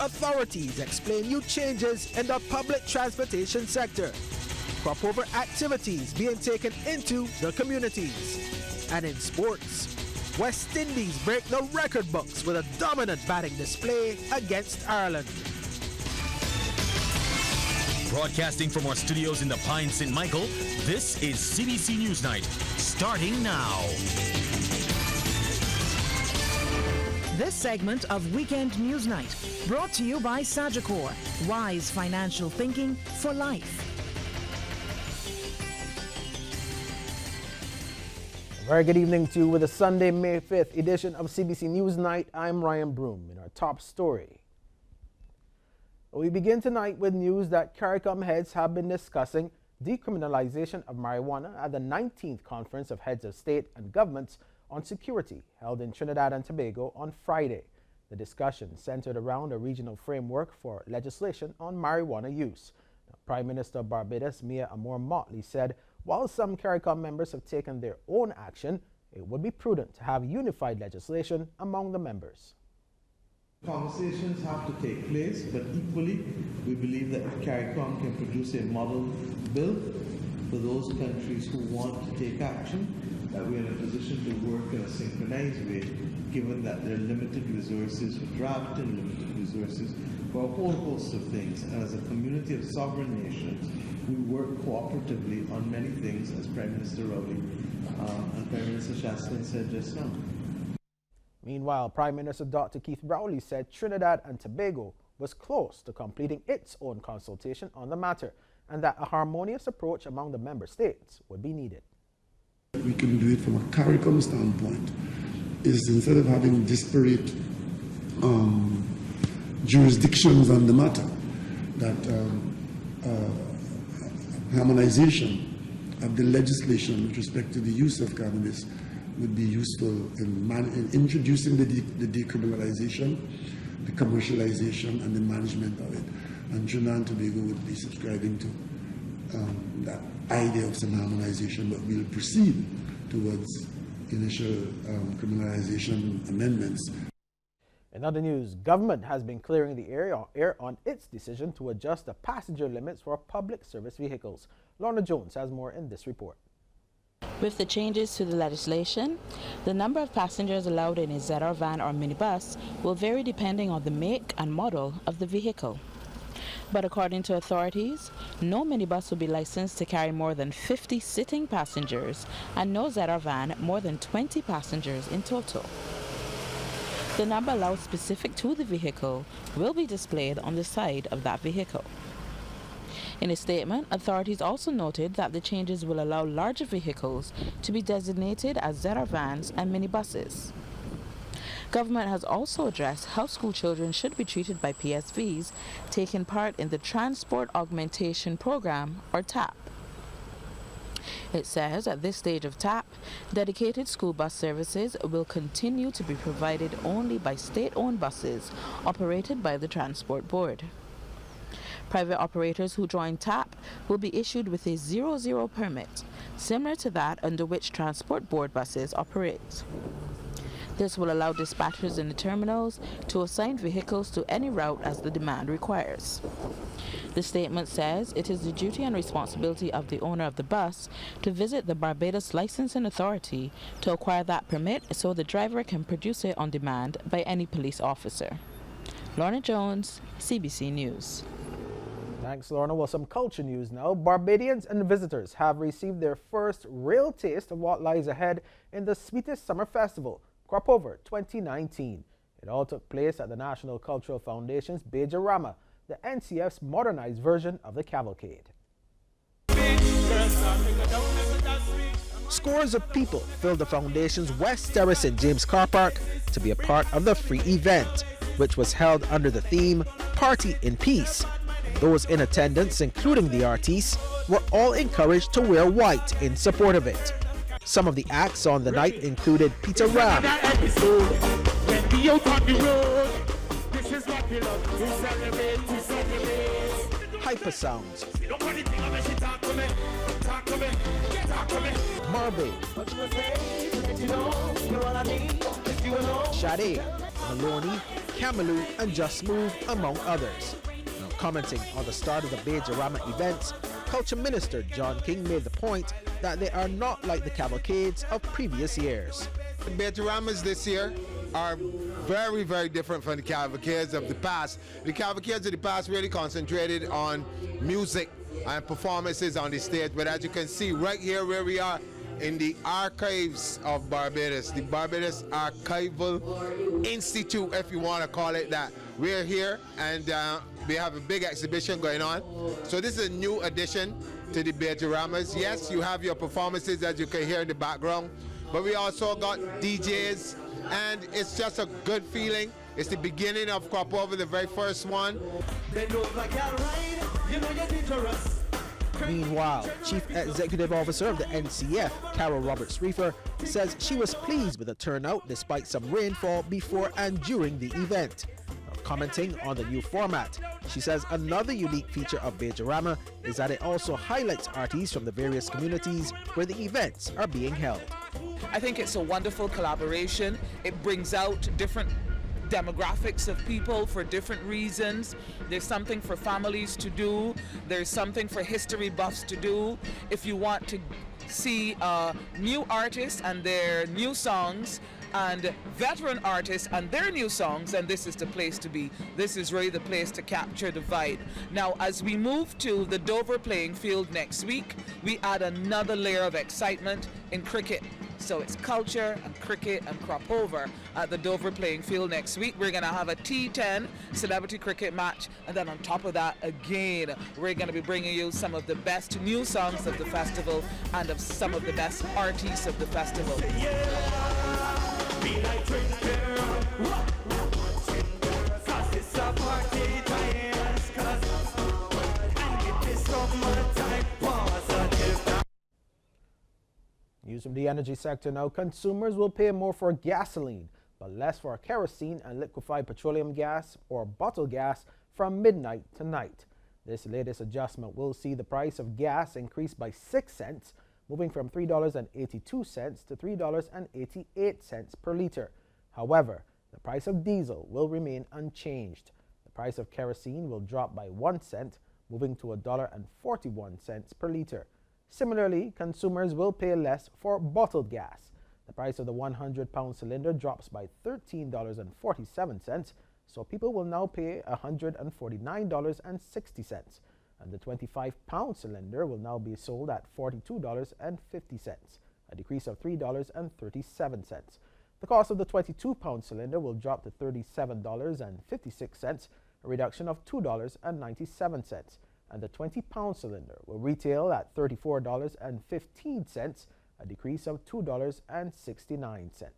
Authorities explain new changes in the public transportation sector. Crop over activities being taken into the communities. And in sports, West Indies break the record books with a dominant batting display against Ireland. Broadcasting from our studios in the Pine St. Michael, this is CBC News Night, starting now. This segment of Weekend News Night, brought to you by Sagicor, wise financial thinking for life. A very good evening to you with a Sunday, May 5th edition of CBC News Night. I'm Ryan Broom in our top story. We begin tonight with news that CARICOM heads have been discussing decriminalization of marijuana at the 19th Conference of Heads of State and Governments on Security held in Trinidad and Tobago on Friday. The discussion centered around a regional framework for legislation on marijuana use. Now, Prime Minister of Barbados, Mia Motley, said while some CARICOM members have taken their own action, it would be prudent to have unified legislation among the members. Conversations have to take place, but equally, we believe that CARICOM can produce a model bill for those countries who want to take action, that we're in a position to work in a synchronized way, given that there are limited resources for drafting, limited resources for a whole host of things. And as a community of sovereign nations, we work cooperatively on many things, as Prime Minister Rowley and Prime Minister Shaston said just now. Meanwhile, Prime Minister Dr. Keith Rowley said Trinidad and Tobago was close to completing its own consultation on the matter and that a harmonious approach among the member states would be needed. We can do it from a CARICOM standpoint, is instead of having disparate jurisdictions on the matter, that harmonization of the legislation with respect to the use of cannabis would be useful in introducing the decriminalization, the commercialization, and the management of it. And Trinidad and Tobago would be subscribing to that idea of some harmonization, but we'll proceed towards initial criminalization amendments. In other news, government has been clearing the air on its decision to adjust the passenger limits for public service vehicles. Lorna Jones has more in this report. With the changes to the legislation, the number of passengers allowed in a ZR van or minibus will vary depending on the make and model of the vehicle. But according to authorities, no minibus will be licensed to carry more than 50 sitting passengers and no ZR van more than 20 passengers in total. The number allowed specific to the vehicle will be displayed on the side of that vehicle. In a statement, authorities also noted that the changes will allow larger vehicles to be designated as ZR vans and minibuses. Government has also addressed how school children should be treated by PSVs taking part in the Transport Augmentation Program, or TAP. It says at this stage of TAP, dedicated school bus services will continue to be provided only by state-owned buses operated by the Transport Board. Private operators who join TAP will be issued with a 00 permit, similar to that under which Transport Board buses operate. This will allow dispatchers in the terminals to assign vehicles to any route as the demand requires. The statement says it is the duty and responsibility of the owner of the bus to visit the Barbados Licensing Authority to acquire that permit so the driver can produce it on demand by any police officer. Lorna Jones, CBC News. Thanks, Lorna. Well, some culture news now. Barbadians and visitors have received their first real taste of what lies ahead in the Sweetest Summer Festival, Crop Over 2019. It all took place at the National Cultural Foundation's Bejarama, the NCF's modernized version of the cavalcade. Scores of people filled the Foundation's West Terrace St. James Car Park to be a part of the free event, which was held under the theme Party in Peace. Those in attendance, including the artists, were all encouraged to wear white in support of it. Some of the acts on the night included Peter Ram, Hypersounds, Marbe, Sade, Maloney, Camelou, and Just Move, among others. Now, commenting on the start of the Bejarama events, Culture Minister John King made the point that they are not like the cavalcades of previous years. The Bejaramas this year are very, very different from the cavalcades of the past. The cavalcades of the past really concentrated on music and performances on the stage, but as you can see right here where we are in the archives of Barbados, the Barbados Archival Institute, if you want to call it that. We're here and we have a big exhibition going on. So this is a new addition to the Bejaramas. Yes, you have your performances as you can hear in the background, but we also got DJs, and it's just a good feeling. It's the beginning of Crop Over, the very first one. Meanwhile, Chief Executive Officer of the NCF, Carol Roberts-Reefer, says she was pleased with the turnout despite some rainfall before and during the event. Commenting on the new format, she says another unique feature of Bejarama is that it also highlights artists from the various communities where the events are being held. I think it's a wonderful collaboration. It brings out different demographics of people for different reasons. There's something for families to do. There's something for history buffs to do. If you want to see new artists and their new songs, and veteran artists and their new songs, and this is the place to be. This is really the place to capture the vibe. Now, as we move to the Dover playing field next week, we add another layer of excitement in cricket. So it's culture and cricket and crop over at the Dover playing field next week. We're gonna have a T10 celebrity cricket match, and then on top of that, again, we're gonna be bringing you some of the best new songs of the festival and of some of the best artists of the festival. News from the energy sector now. Consumers will pay more for gasoline, but less for kerosene and liquefied petroleum gas or bottled gas from midnight tonight. This latest adjustment will see the price of gas increase by 6 cents, moving from $3.82 to $3.88 per liter. However, the price of diesel will remain unchanged. The price of kerosene will drop by 1 cent, moving to $1.41 per liter. Similarly, consumers will pay less for bottled gas. The price of the 100-pound cylinder drops by $13.47, so people will now pay $149.60. And the 25-pound cylinder will now be sold at $42.50, a decrease of $3.37. The cost of the 22-pound cylinder will drop to $37.56, a reduction of $2.97. And the 20-pound cylinder will retail at $34.15, a decrease of $2.69.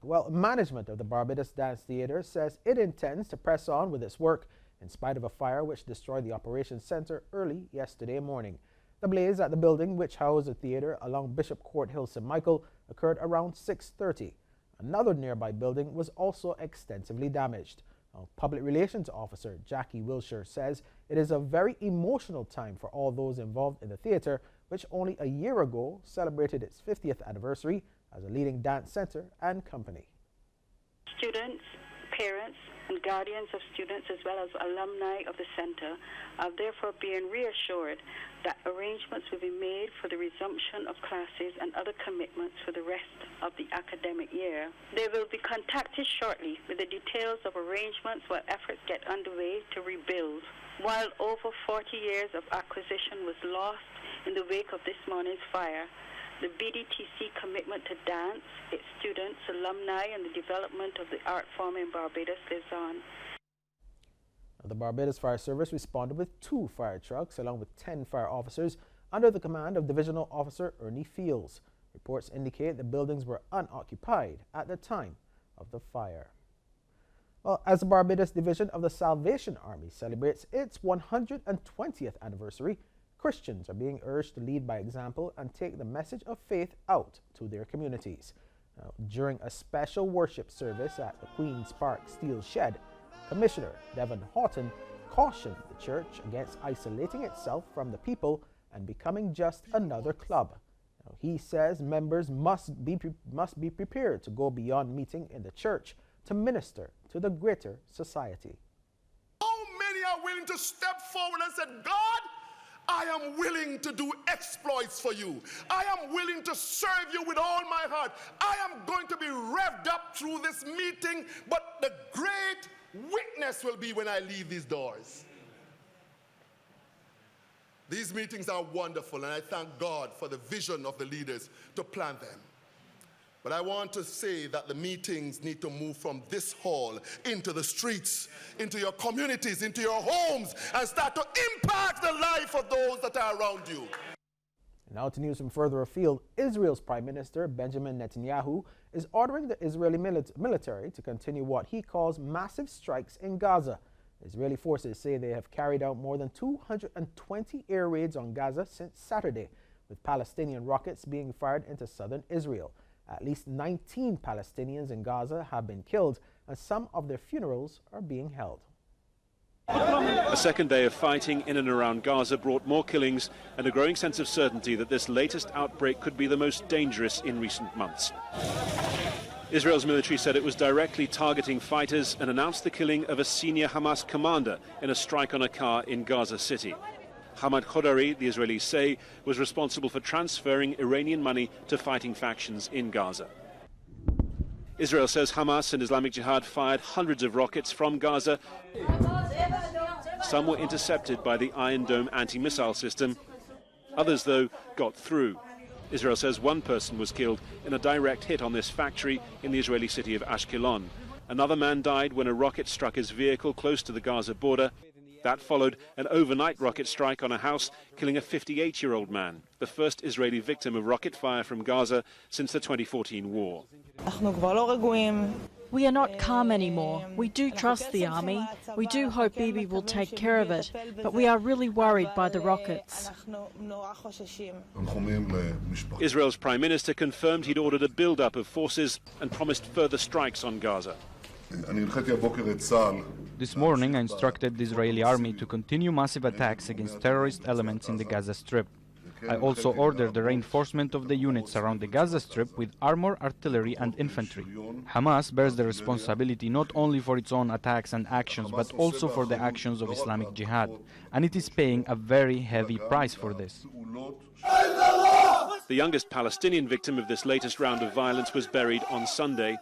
Well, management of the Barbados Dance Theatre says it intends to press on with its work in spite of a fire which destroyed the operations center early yesterday morning. The blaze at the building which housed the theatre along Bishop Court Hill, St. Michael, occurred around 6:30. Another nearby building was also extensively damaged. Public Relations Officer Jackie Wilshire says it is a very emotional time for all those involved in the theatre, which only a year ago celebrated its 50th anniversary as a leading dance center and company. Students, parents, and guardians of students, as well as alumni of the center, are therefore being reassured that arrangements will be made for the resumption of classes and other commitments for the rest of the academic year. They will be contacted shortly with the details of arrangements while efforts get underway to rebuild. While over 40 years of acquisition was lost in the wake of this morning's fire, the BDTC commitment to dance, its students, alumni, and the development of the art form in Barbados lives on. The Barbados Fire Service responded with 2 fire trucks along with 10 fire officers under the command of Divisional Officer Ernie Fields. Reports indicate the buildings were unoccupied at the time of the fire. Well, as the Barbados Division of the Salvation Army celebrates its 120th anniversary, Christians are being urged to lead by example and take the message of faith out to their communities. During a special worship service at the Queen's Park Steel Shed, Commissioner Devon Houghton cautioned the church against isolating itself from the people and becoming just another club. He says members must be prepared to go beyond meeting in the church to minister to the greater society. How many are willing to step forward and say, God, I am willing to do exploits for you. I am willing to serve you with all my heart. I am going to be revved up through this meeting, but the great witness will be when I leave these doors. These meetings are wonderful, and I thank God for the vision of the leaders to plan them. But I want to say that the meetings need to move from this hall into the streets, into your communities, into your homes, and start to impact the life of those that are around you. Now to news from further afield. Israel's Prime Minister Benjamin Netanyahu is ordering the Israeli military to continue what he calls massive strikes in Gaza. Israeli forces say they have carried out more than 220 air raids on Gaza since Saturday, with Palestinian rockets being fired into southern Israel. At least 19 Palestinians in Gaza have been killed, and some of their funerals are being held. A second day of fighting in and around Gaza brought more killings and a growing sense of certainty that this latest outbreak could be the most dangerous in recent months. Israel's military said it was directly targeting fighters and announced the killing of a senior Hamas commander in a strike on a car in Gaza City. Hamad Khodari, the Israelis say, was responsible for transferring Iranian money to fighting factions in Gaza. Israel says Hamas and Islamic Jihad fired hundreds of rockets from Gaza. Some were intercepted by the Iron Dome anti-missile system. Others, though, got through. Israel says one person was killed in a direct hit on this factory in the Israeli city of Ashkelon. Another man died when a rocket struck his vehicle close to the Gaza border. That followed an overnight rocket strike on a house, killing a 58-year-old man, the first Israeli victim of rocket fire from Gaza since the 2014 war. We are not calm anymore. We do trust the army. We do hope Bibi will take care of it, but we are really worried by the rockets. Israel's Prime Minister confirmed he'd ordered a build-up of forces and promised further strikes on Gaza. This morning, I instructed the Israeli army to continue massive attacks against terrorist elements in the Gaza Strip. I also ordered the reinforcement of the units around the Gaza Strip with armor, artillery and infantry. Hamas bears the responsibility not only for its own attacks and actions, but also for the actions of Islamic Jihad, and it is paying a very heavy price for this. The youngest Palestinian victim of this latest round of violence was buried on Sunday.